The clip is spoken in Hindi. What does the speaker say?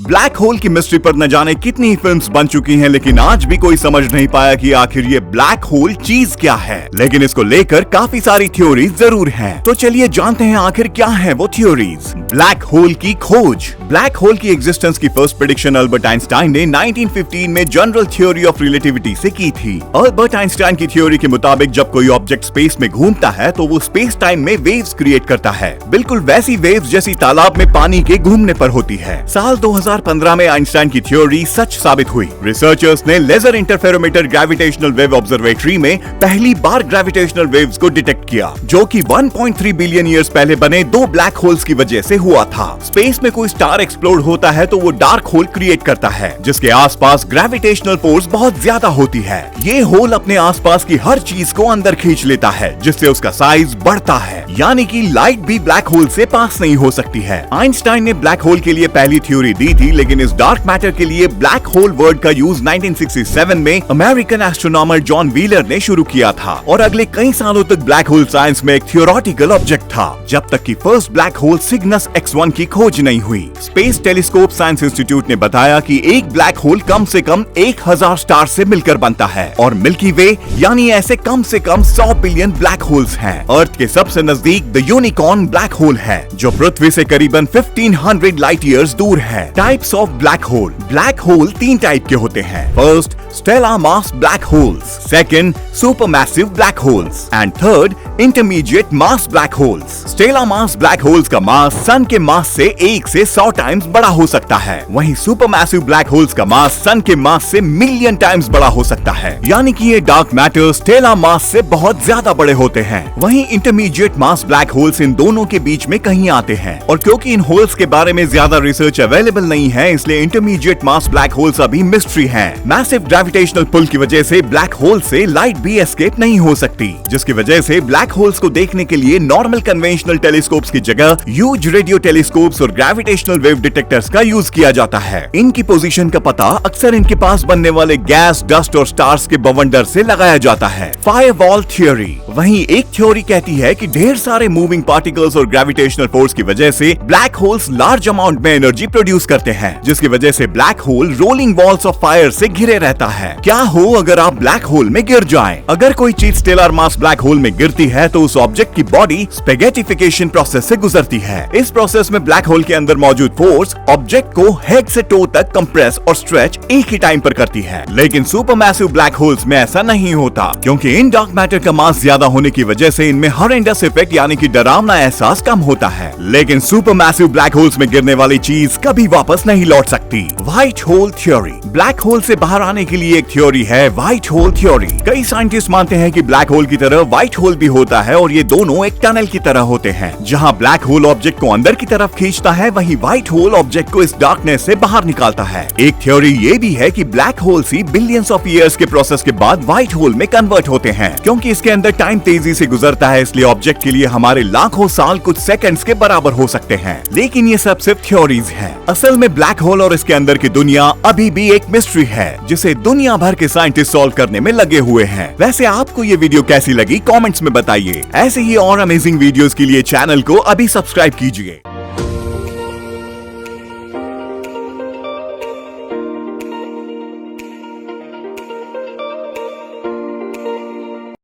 ब्लैक होल की मिस्ट्री पर न जाने कितनी फिल्म्स बन चुकी हैं, लेकिन आज भी कोई समझ नहीं पाया कि आखिर ये ब्लैक होल चीज क्या है। लेकिन इसको लेकर काफी सारी थ्योरीज जरूर हैं। तो चलिए जानते हैं आखिर क्या है वो थ्योरीज। ब्लैक होल की खोज। ब्लैक होल की एग्जिस्टेंस की फर्स्ट प्रेडिक्शन अल्बर्ट आइंस्टाइन ने 1915 में जनरल थ्योरी ऑफ रिलेटिविटी से की थी। अल्बर्ट आइंस्टाइन की थ्योरी के मुताबिक जब कोई ऑब्जेक्ट स्पेस में घूमता है तो वो स्पेस टाइम में वेव्स क्रिएट करता है, बिल्कुल वैसी वेव्स जैसी तालाब में पानी के घूमने पर होती है। साल 2015 में आइंस्टाइन की थ्योरी सच साबित हुई। रिसर्चर्स ने laser interferometer gravitational wave observatory में पहली बार ग्रेविटेशनल वेव्स को डिटेक्ट किया, जो कि 1.3 बिलियन ईयर्स पहले बने दो ब्लैक होल्स की वजह से हुआ था। स्पेस में कोई स्टार एक्सप्लोड होता है तो वो डार्क होल क्रिएट करता है, जिसके आसपास ग्रेविटेशनल फोर्स बहुत ज्यादा होती है। ये होल अपने आसपास की हर चीज को अंदर खींच लेता है, जिससे उसका साइज बढ़ता है, यानी कि लाइट भी ब्लैक होल से पास नहीं हो सकती है। आइंस्टाइन ने ब्लैक होल के लिए पहली थ्योरी दी थी, लेकिन इस डार्क मैटर के लिए ब्लैक होल वर्ड का यूज 1967 में अमेरिकन एस्ट्रोनॉमर जॉन व्हीलर ने शुरू किया था, और अगले कई सालों तक ब्लैक होल साइंस में एक थियोरेटिकल ऑब्जेक्ट था, जब तक कि first black hole Cygnus X1 की खोज नहीं हुई। स्पेस टेलीस्कोप साइंस इंस्टीट्यूट ने बताया कि एक ब्लैक होल कम से कम 1000 स्टार से मिलकर बनता है, और मिल्की वे यानी ऐसे कम से कम 100 बिलियन ब्लैक होल्स हैं। अर्थ के सबसे नजदीक द यूनिकॉर्न ब्लैक होल है, जो पृथ्वी से करीबन 1500 लाइट ईयर्स दूर है। Types of black hole. Black hole 3 type के होते हैं। First, stellar mass black holes, second, supermassive black holes, and third, intermediate mass black holes. Stellar mass black holes का मास सन के मास से 1 से 100 टाइम्स बड़ा हो सकता है, वहीं सुपरमैसिव ब्लैक होल्स का मास सन के मास से मिलियन टाइम्स बड़ा हो सकता है, यानी कि ये डार्क मैटर स्टेलर मास से बहुत ज्यादा बड़े होते हैं। वहीं intermediate mass black holes in दोनों के बीच में कहीं आते हैं, और क्योंकि इन होल्स के बारे में ज्यादा रिसर्च अवेलेबल नहीं है, इसलिए इंटरमीडिएट मास ब्लैक होल्स अभी मिस्ट्री हैं। मैसिव ग्रेविटेशनल पुल की वजह से ब्लैक होल से लाइट भी एस्केप नहीं हो सकती, जिसकी वजह से ब्लैक होल्स को देखने के लिए नॉर्मल कन्वेंशनल टेलीस्कोप्स की जगह ह्यूज रेडियो टेलीस्कोप्स और ग्रेविटेशनल वेव डिटेक्टर्स का यूज किया जाता है। इनकी पोजीशन का पता अक्सर इनके पास बनने वाले गैस, डस्ट और स्टार्स के बवंडर से लगाया जाता है। Firewall theory. वहीं एक थ्योरी कहती है कि ढेर सारे मूविंग पार्टिकल्स और ग्रेविटेशनल फोर्स की वजह से ब्लैक होल्स लार्ज अमाउंट में एनर्जी प्रोड्यूस करते हैं, जिसकी वजह से black hole rolling walls of fire से घिरे रहता है। क्या हो अगर आप ब्लैक होल में गिर जाएं? अगर कोई चीज स्टेलर मास ब्लैक होल में गिरती है तो उस ऑब्जेक्ट की बॉडी स्पेगेटिफिकेशन प्रोसेस से गुजरती है। इस प्रोसेस में ब्लैक होल के अंदर मौजूद फोर्स ऑब्जेक्ट को हेड से टो तक कंप्रेस और स्ट्रेच एक ही टाइम पर करती है। लेकिन सुपरमैसिव ब्लैक होल्स में ऐसा नहीं होता, क्योंकि इन डार्क मैटर का मास ज्यादा होने की वजह से इनमें हॉरेंडस इफेक्ट यानी कि डरावना एहसास कम होता है। लेकिन सुपरमैसिव ब्लैक होल्स में गिरने वाली चीज कभी वापस नहीं लौट सकती। White hole theory. Black hole से बाहर आने के लिए एक थ्योरी है, व्हाइट होल थ्योरी। कई साइंटिस्ट मानते हैं कि ब्लैक होल की तरह व्हाइट होल भी होता है, और ये दोनों एक टनल की तरह होते हैं। जहां ब्लैक होल ऑब्जेक्ट को अंदर की तरफ खींचता है, वहीं व्हाइट होल ऑब्जेक्ट को इस डार्कनेस से बाहर निकालता है। एक थ्योरी ये भी है कि black holes he billions of years के प्रोसेस के बाद व्हाइट होल में कन्वर्ट होते हैं। क्योंकि इसके अंदर टाइम तेजी से गुजरता है, इसलिए ऑब्जेक्ट के लिए हमारे लाखों साल कुछ सेकंड्स के बराबर हो सकते हैं। लेकिन ये सब सिर्फ थ्योरीज हैं। असल में ब्लैक होल और इसके अंदर की दुनिया अभी भी एक मिस्ट्री है, जिसे दुनिया भर के साइंटिस्ट सॉल्व करने में लगे हुए हैं। वैसे आपको ये वीडियो कैसी लगी कमेंट्स में बताइए। ऐसे ही और अमेजिंग वीडियोस के लिए चैनल को अभी सब्सक्राइब कीजिए।